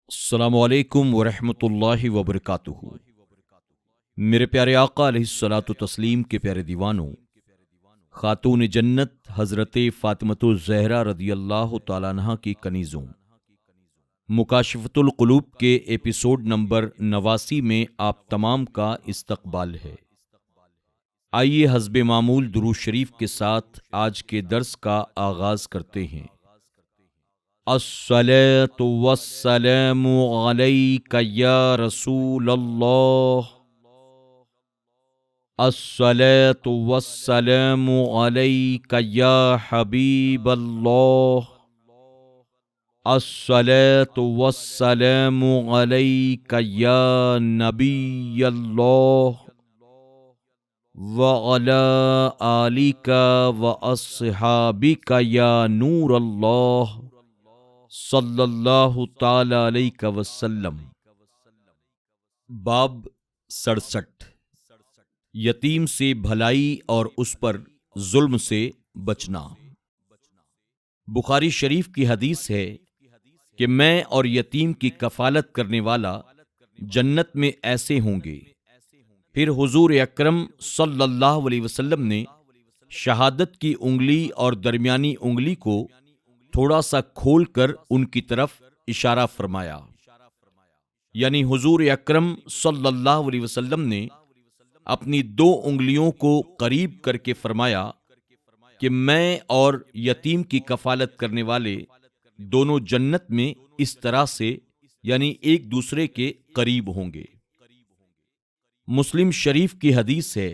السلام علیکم ورحمۃ اللہ وبرکاتہ۔ میرے پیارے آقا علیہ الصلاۃ والتسلیم کے پیارے دیوانوں، خاتون جنت حضرت فاطمۃ الزہرا رضی اللہ تعالیٰ عنہا کی کنیزوں، مکاشفۃ القلوب کے ایپیسوڈ نمبر 89 میں آپ تمام کا استقبال ہے۔ آئیے حسب معمول درود شریف کے ساتھ آج کے درس کا آغاز کرتے ہیں۔ الصلاۃ والسلام علیک یا رسول اللہ، الصلاۃ والسلام علیک یا حبیب اللہ، الصلاۃ والسلام علیک یا نبی اللہ، وعلی آلک واصحابک یا نور اللہ صلی اللہ تعالی علیہ وسلم۔ باب 67، یتیم سے بھلائی اور اس پر ظلم سے بچنا۔ بخاری شریف کی حدیث ہے کہ میں اور یتیم کی کفالت کرنے والا جنت میں ایسے ہوں گے۔ پھر حضور اکرم صلی اللہ علیہ وسلم نے شہادت کی انگلی اور درمیانی انگلی کو تھوڑا سا کھول کر ان کی طرف اشارہ فرمایا، یعنی حضور اکرم صلی اللہ علیہ وسلم نے اپنی دو انگلیوں کو قریب کر کے فرمایا کہ میں اور یتیم کی کفالت کرنے والے دونوں جنت میں اس طرح سے، یعنی ایک دوسرے کے قریب ہوں گے۔ مسلم شریف کی حدیث ہے،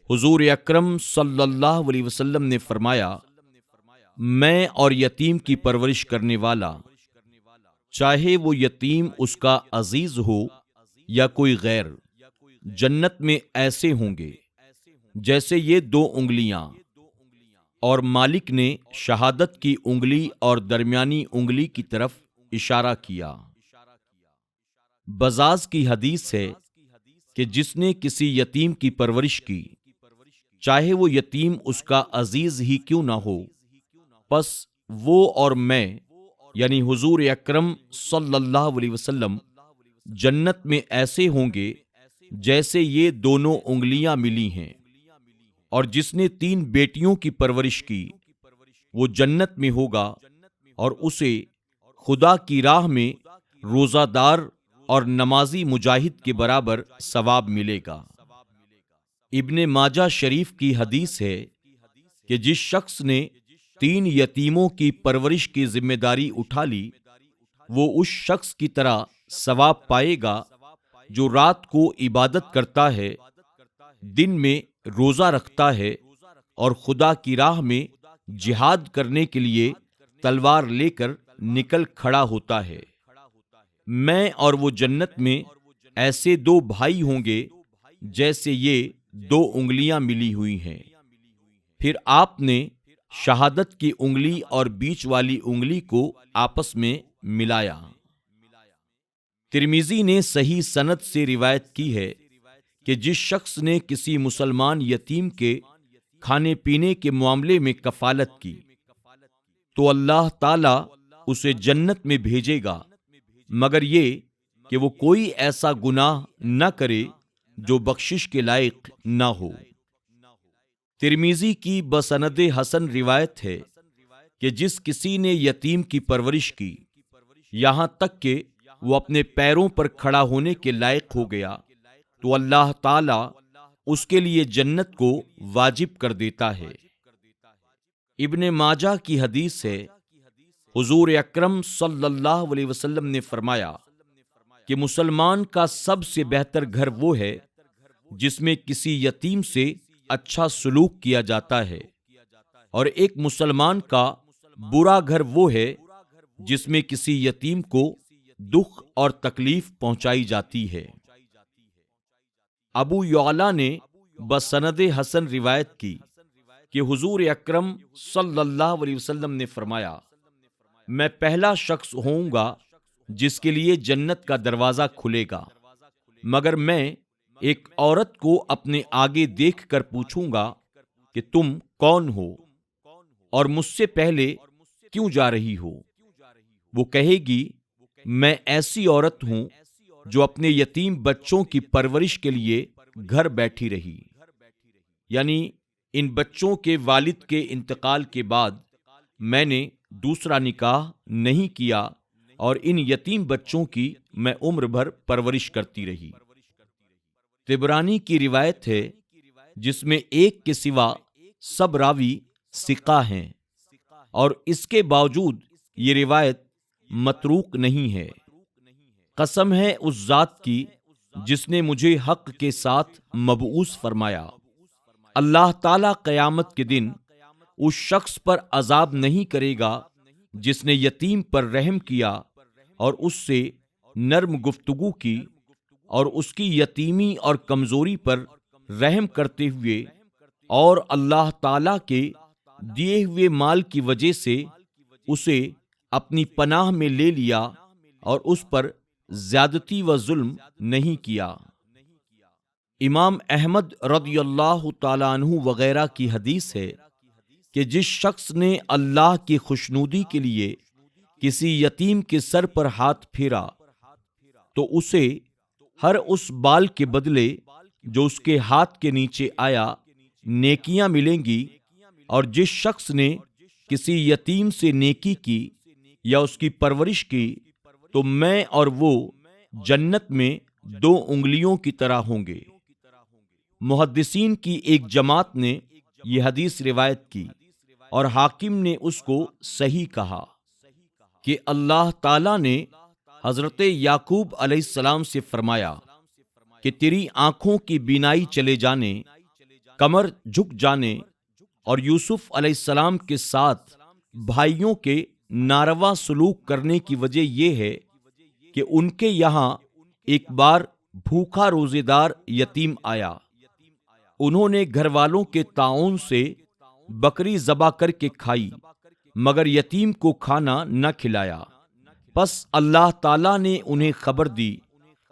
حضور اکرم صلی اللہ علیہ وسلم نے فرمایا، میں اور یتیم کی پرورش کرنے والا، چاہے وہ یتیم اس کا عزیز ہو یا کوئی غیر، جنت میں ایسے ہوں گے جیسے یہ دو انگلیاں۔ اور مالک نے شہادت کی انگلی اور درمیانی انگلی کی طرف اشارہ کیا۔ بزاز کی حدیث ہے کہ جس نے کسی یتیم کی پرورش کی، چاہے وہ یتیم اس کا عزیز ہی کیوں نہ ہو، پس وہ اور میں، یعنی حضور اکرم صلی اللہ علیہ وسلم، جنت میں ایسے ہوں گے جیسے یہ دونوں انگلیاں ملی ہیں۔ اور جس نے 3 بیٹیوں کی پرورش کی، وہ جنت میں ہوگا اور اسے خدا کی راہ میں روزہ دار اور نمازی مجاہد کے برابر ثواب ملے گا۔ ابن ماجہ شریف کی حدیث ہے کہ جس شخص نے 3 یتیموں کی پرورش کی ذمہ داری اٹھا لی، وہ اس شخص کی طرح ثواب پائے گا جو رات کو عبادت کرتا ہے، دن میں روزہ رکھتا ہے اور خدا کی راہ میں جہاد کرنے کے لیے تلوار لے کر نکل کھڑا ہوتا ہے۔ میں اور وہ جنت میں ایسے 2 بھائی ہوں گے جیسے یہ 2 انگلیاں ملی ہوئی ہیں۔ پھر آپ نے شہادت کی انگلی اور بیچ والی انگلی کو آپس میں ملایا۔ ترمذی نے صحیح سند سے روایت کی ہے کہ جس شخص نے کسی مسلمان یتیم کے کھانے پینے کے معاملے میں کفالت کی، تو اللہ تعالی اسے جنت میں بھیجے گا، مگر یہ کہ وہ کوئی ایسا گناہ نہ کرے جو بخشش کے لائق نہ ہو۔ ترمذی کی بسند حسن روایت ہے کہ جس کسی نے یتیم کی پرورش کی یہاں تک کہ وہ اپنے پیروں پر کھڑا ہونے کے لائق ہو گیا، تو اللہ تعالی اس کے لیے جنت کو واجب کر دیتا ہے۔ ابن ماجہ کی حدیث ہے، حضور اکرم صلی اللہ علیہ وسلم نے فرمایا کہ مسلمان کا سب سے بہتر گھر وہ ہے جس میں کسی یتیم سے اچھا سلوک کیا جاتا ہے، اور ایک مسلمان کا برا گھر وہ ہے جس میں کسی یتیم کو دکھ اور تکلیف پہنچائی جاتی ہے۔ ابو یعلا نے بسند حسن روایت کی کہ حضور اکرم صلی اللہ علیہ وسلم نے فرمایا، میں پہلا شخص ہوں گا جس کے لیے جنت کا دروازہ کھلے گا، مگر میں ایک عورت کو اپنے آگے دیکھ کر پوچھوں گا کہ تم کون ہو اور مجھ سے پہلے کیوں جا رہی ہو؟ وہ کہے گی میں ایسی عورت ہوں جو اپنے یتیم بچوں کی پرورش کے لیے گھر بیٹھی رہی، یعنی ان بچوں کے والد کے انتقال کے بعد میں نے دوسرا نکاح نہیں کیا اور ان یتیم بچوں کی میں عمر بھر پرورش کرتی رہی۔ طبرانی کی روایت ہے جس میں ایک کے سوا سب راوی ثقہ ہیں، اور اس کے باوجود یہ روایت متروک نہیں ہے۔ قسم ہے اس ذات کی جس نے مجھے حق کے ساتھ مبعوث فرمایا، اللہ تعالیٰ قیامت کے دن اس شخص پر عذاب نہیں کرے گا جس نے یتیم پر رحم کیا اور اس سے نرم گفتگو کی، اور اس کی یتیمی اور کمزوری پر رحم کرتے ہوئے اور اللہ تعالیٰ کے دیے ہوئے مال کی وجہ سے اسے اپنی پناہ میں لے لیا اور اس پر زیادتی و ظلم نہیں کیا۔ امام احمد رضی اللہ تعالیٰ عنہ وغیرہ کی حدیث ہے کہ جس شخص نے اللہ کی خوشنودی کے لیے کسی یتیم کے سر پر ہاتھ پھیرا تو اسے ہر اس بال کے بدلے جو اس کے ہاتھ کے نیچے آیا نیکیاں ملیں گی، اور جس شخص نے کسی یتیم سے نیکی کی یا اس کی پرورش کی تو میں اور وہ جنت میں 2 انگلیوں کی طرح ہوں گے۔ محدثین کی ایک جماعت نے یہ حدیث روایت کی اور حاکم نے اس کو صحیح کہا کہ اللہ تعالیٰ نے حضرت یعقوب علیہ السلام سے فرمایا کہ تیری آنکھوں کی بینائی چلے جانے، کمر جھک جانے اور یوسف علیہ السلام کے ساتھ بھائیوں کے ناروا سلوک کرنے کی وجہ یہ ہے کہ ان کے یہاں ایک بار بھوکا روزے دار یتیم آیا۔ انہوں نے گھر والوں کے تعاون سے بکری ذبح کر کے کھائی مگر یتیم کو کھانا نہ کھلایا۔ پس اللہ تعالیٰ نے انہیں خبر دی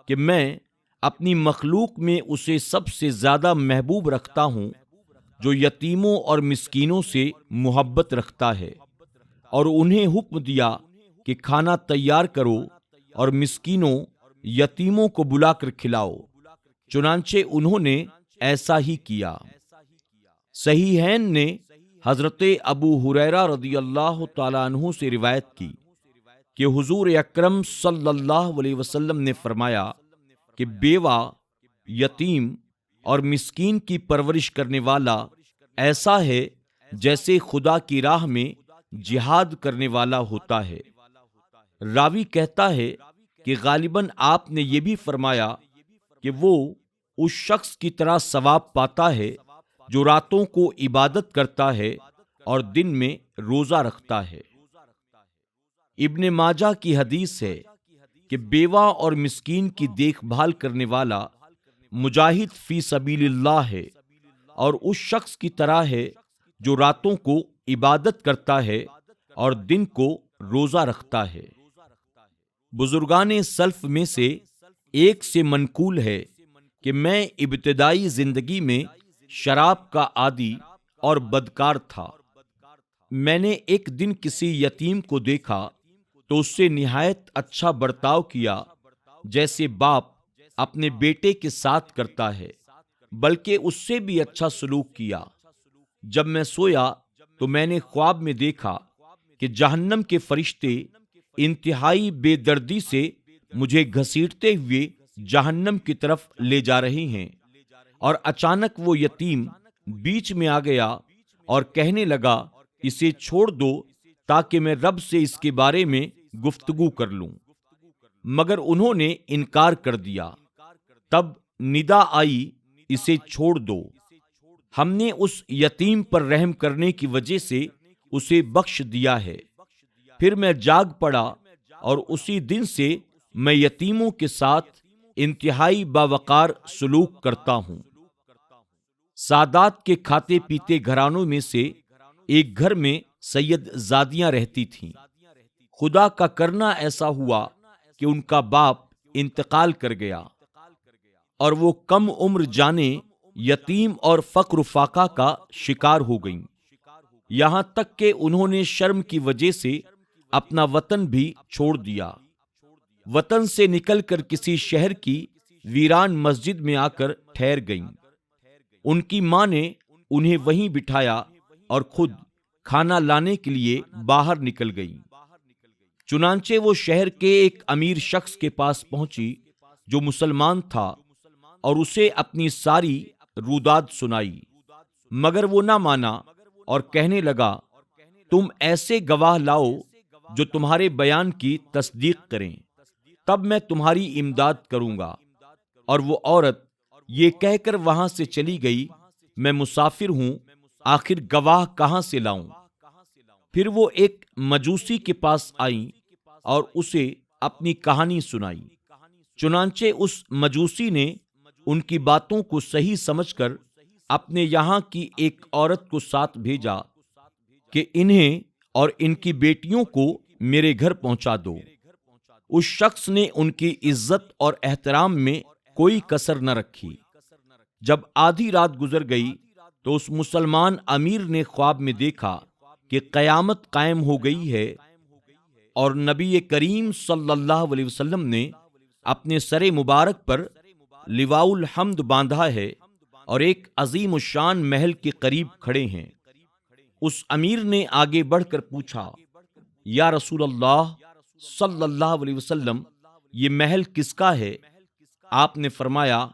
کہ میں اپنی مخلوق میں اسے سب سے زیادہ محبوب رکھتا ہوں جو یتیموں اور مسکینوں سے محبت رکھتا ہے، اور انہیں حکم دیا کہ کھانا تیار کرو اور مسکینوں یتیموں کو بلا کر کھلاؤ۔ چنانچہ انہوں نے ایسا ہی کیا۔ صحیحین نے حضرت ابو ہریرہ رضی اللہ تعالیٰ عنہ سے روایت کی کہ حضور اکرم صلی اللہ علیہ وسلم نے فرمایا کہ بیوہ، یتیم اور مسکین کی پرورش کرنے والا ایسا ہے جیسے خدا کی راہ میں جہاد کرنے والا ہوتا ہے۔ راوی کہتا ہے کہ غالباً آپ نے یہ بھی فرمایا کہ وہ اس شخص کی طرح ثواب پاتا ہے جو راتوں کو عبادت کرتا ہے اور دن میں روزہ رکھتا ہے۔ ابن ماجہ کی حدیث ہے کہ بیوہ اور مسکین کی دیکھ بھال کرنے والا مجاہد فی سبیل اللہ ہے اور اس شخص کی طرح ہے جو راتوں کو عبادت کرتا ہے اور دن کو روزہ رکھتا ہے۔ بزرگان سلف میں سے ایک سے منقول ہے کہ میں ابتدائی زندگی میں شراب کا عادی اور بدکار تھا۔ میں نے ایک دن کسی یتیم کو دیکھا تو اس سے نہایت اچھا برتاؤ کیا جیسے باپ اپنے بیٹے کے ساتھ کرتا ہے، بلکہ اس سے بھی اچھا سلوک کیا۔ جب میں سویا تو میں نے خواب میں دیکھا کہ جہنم کے فرشتے انتہائی بے دردی سے مجھے گھسیٹتے ہوئے جہنم کی طرف لے جا رہے ہیں، اور اچانک وہ یتیم بیچ میں آ گیا اور کہنے لگا اسے چھوڑ دو تاکہ میں رب سے اس کے بارے میں گفتگو کر لوں، مگر انہوں نے انکار کر دیا۔ تب ندا آئی اسے چھوڑ دو۔ ہم نے اس یتیم پر رحم کرنے کی وجہ سے اسے بخش دیا ہے۔ پھر میں جاگ پڑا اور اسی دن سے میں یتیموں کے ساتھ انتہائی باوقار سلوک کرتا ہوں۔ سادات کے کھاتے پیتے گھرانوں میں سے ایک گھر میں سید زادیاں رہتی تھیں۔ خدا کا کرنا ایسا ہوا کہ ان کا باپ انتقال کر گیا اور وہ کم عمر جانے یتیم اور فقر و فاقہ کا شکار ہو گئیں، یہاں تک کہ انہوں نے شرم کی وجہ سے اپنا وطن بھی چھوڑ دیا۔ وطن سے نکل کر کسی شہر کی ویران مسجد میں آ کر ٹھہر گئیں۔ ان کی ماں نے انہیں وہیں بٹھایا اور خود کھانا لانے کے لیے باہر نکل گئی۔ چنانچہ وہ شہر کے ایک امیر شخص کے پاس پہنچی جو مسلمان تھا اور اسے اپنی ساری روداد سنائی، مگر وہ نہ مانا اور کہنے لگا، تم ایسے گواہ لاؤ جو تمہارے بیان کی تصدیق کریں، تب میں تمہاری امداد کروں گا۔ اور وہ عورت یہ کہہ کر وہاں سے چلی گئی، میں مسافر ہوں، آخر گواہ کہاں سے لاؤں؟ پھر وہ ایک مجوسی کے پاس آئیں اور اسے اپنی کہانی سنائی۔ چنانچہ اس مجوسی نے ان کی باتوں کو صحیح سمجھ کر اپنے یہاں کی ایک عورت کو ساتھ بھیجا کہ انہیں اور ان کی بیٹیوں کو میرے گھر پہنچا دو۔ اس شخص نے ان کی عزت اور احترام میں کوئی کسر نہ رکھی۔ جب آدھی رات گزر گئی تو اس مسلمان امیر نے خواب میں دیکھا کہ قیامت قائم ہو گئی ہے اور نبی کریم صلی اللہ علیہ وسلم نے اپنے سر مبارک پر لواء الحمد باندھا ہے اور ایک عظیم الشان محل کے قریب کھڑے ہیں۔ اس امیر نے آگے بڑھ کر پوچھا، یا رسول اللہ صلی اللہ علیہ وسلم، یہ محل کس کا ہے؟ آپ نے فرمایا،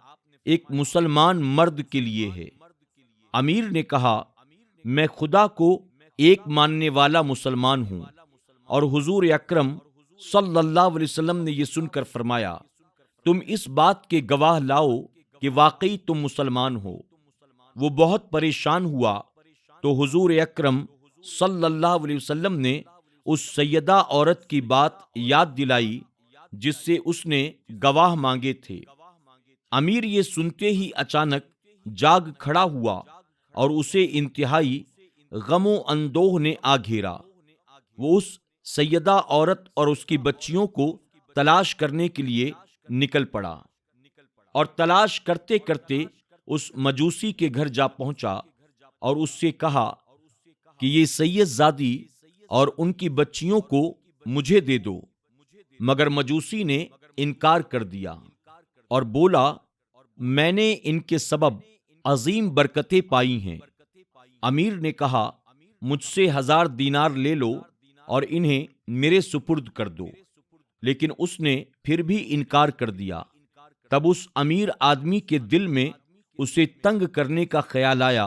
ایک مسلمان مرد کے لیے ہے۔ امیر نے کہا، میں خدا کو ایک ماننے والا مسلمان ہوں۔ اور حضور اکرم صلی اللہ علیہ وسلم نے یہ سن کر فرمایا، تم اس بات کے گواہ لاؤ کہ واقعی تم مسلمان ہو۔ وہ بہت پریشان ہوا تو حضور اکرم صلی اللہ علیہ وسلم نے اس سیدہ عورت کی بات یاد دلائی جس سے اس نے گواہ مانگے تھے۔ امیر یہ سنتے ہی اچانک جاگ کھڑا ہوا اور اسے انتہائی غم و اندوہ نے آ گھیرا۔ وہ اس سیدہ عورت اور اس کی بچیوں کو تلاش کرنے کے لیے نکل پڑا اور تلاش کرتے کرتے اس مجوسی کے گھر جا پہنچا اور اس سے کہا کہ یہ سید زادی اور ان کی بچیوں کو مجھے دے دو، مگر مجوسی نے انکار کر دیا اور بولا، میں نے ان کے سبب عظیم برکتیں پائی ہیں۔ امیر نے کہا، مجھ سے 1000 دینار لے لو اور انہیں میرے سپرد کر دو، لیکن اس نے پھر بھی انکار کر دیا۔ تب اس امیر آدمی کے دل میں اسے تنگ کرنے کا خیال آیا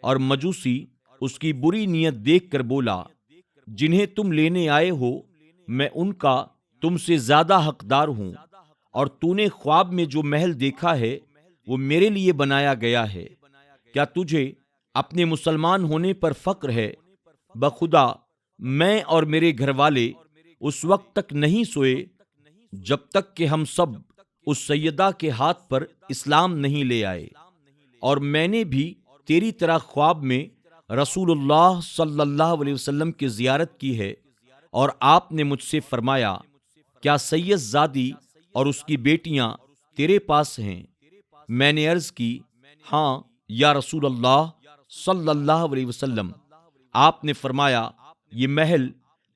اور مجوسی اس کی بری نیت دیکھ کر بولا، جنہیں تم لینے آئے ہو میں ان کا تم سے زیادہ حقدار ہوں، اور تو نے خواب میں جو محل دیکھا ہے وہ میرے لیے بنایا گیا ہے۔ کیا تجھے اپنے مسلمان ہونے پر فخر ہے؟ بخدا میں اور میرے گھر والے اس وقت تک نہیں سوئے جب تک کہ ہم سب اس سیدہ کے ہاتھ پر اسلام نہیں لے آئے، اور میں نے بھی تیری طرح خواب میں رسول اللہ صلی اللہ علیہ وسلم کی زیارت کی ہے، اور آپ نے مجھ سے فرمایا، کیا سید زادی اور اس کی بیٹیاں تیرے پاس ہیں؟ میں نے عرض کی، ہاں یا رسول اللہ صلی اللہ علیہ وسلم۔ آپ نے فرمایا، یہ محل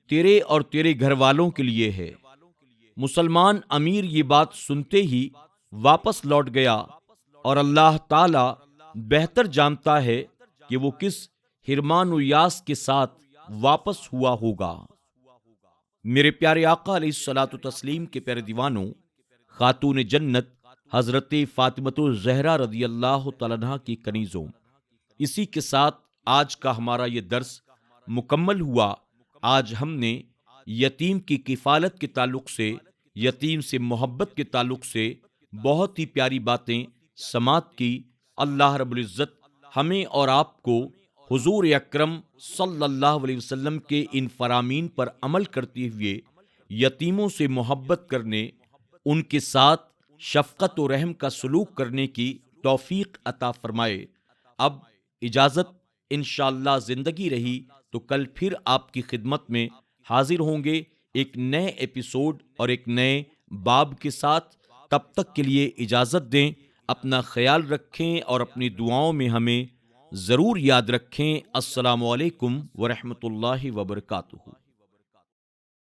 تیرے اور تیرے گھر والوں کے لیے ہے۔ مسلمان امیر یہ بات سنتے ہی واپس لوٹ گیا، اور اللہ تعالی بہتر جانتا ہے کہ وہ کس حرمان و یاس کے ساتھ واپس ہوا ہوگا۔ میرے پیارے آقا علیہ الصلوۃ والتسلیم کے پیارے دیوانوں، خاتون جنت حضرت فاطمۃ الزہرا رضی اللہ تعالیٰ عنہا کی کنیزوں، اسی کے ساتھ آج کا ہمارا یہ درس مکمل ہوا۔ آج ہم نے یتیم کی کفالت کے تعلق سے، یتیم سے محبت کے تعلق سے بہت ہی پیاری باتیں سماعت کی۔ اللہ رب العزت ہمیں اور آپ کو حضور اکرم صلی اللہ علیہ وسلم کے ان فرامین پر عمل کرتے ہوئے یتیموں سے محبت کرنے، ان کے ساتھ شفقت و رحم کا سلوک کرنے کی توفیق عطا فرمائے۔ اب اجازت، انشاءاللہ زندگی رہی تو کل پھر آپ کی خدمت میں حاضر ہوں گے ایک نئے ایپیسوڈ اور ایک نئے باب کے ساتھ۔ تب تک کے لیے اجازت دیں، اپنا خیال رکھیں اور اپنی دعاؤں میں ہمیں ضرور یاد رکھیں۔ السلام علیکم ورحمۃ اللہ وبرکاتہ۔